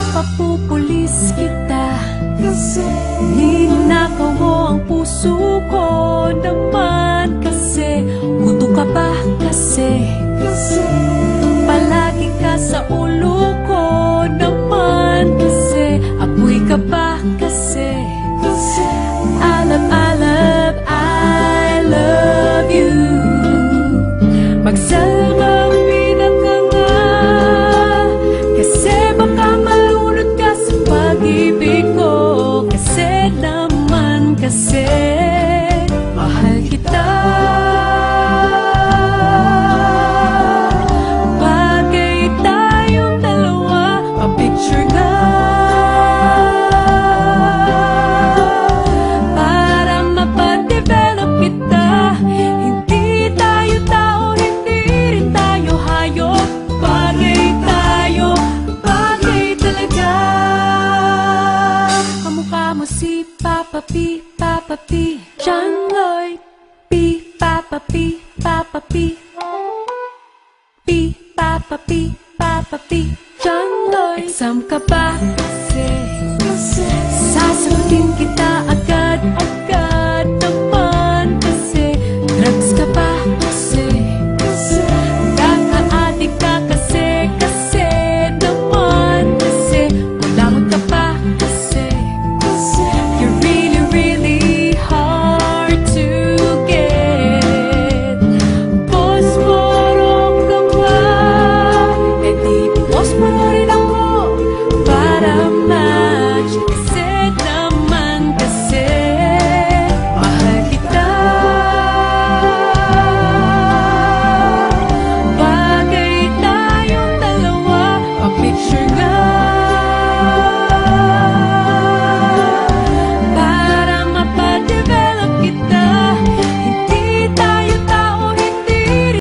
Mapapupulis kita kasi ninakaw mo ang puso ko naman. Kasi gusto ka ba kasi palagi ka sa ulo ko naman. Kasi apoy ka ba kasi I love you. Magsalamin ka nga kasi baka malunod ka sa pag-ibig ko. Kasi naman kasi mahal kita. Bagay tayong dalawa, pa-picture nga para mapadevelop kita. Hindi tayo tao, hindi rin tayo hayop. Bagay tayo, bagay talaga. Kamukha mo si Papa P, Papa P, John Lloyd P, Papa P, Papa P, P, Papa P, Papa P, John Lloyd. Exam ka ba kasi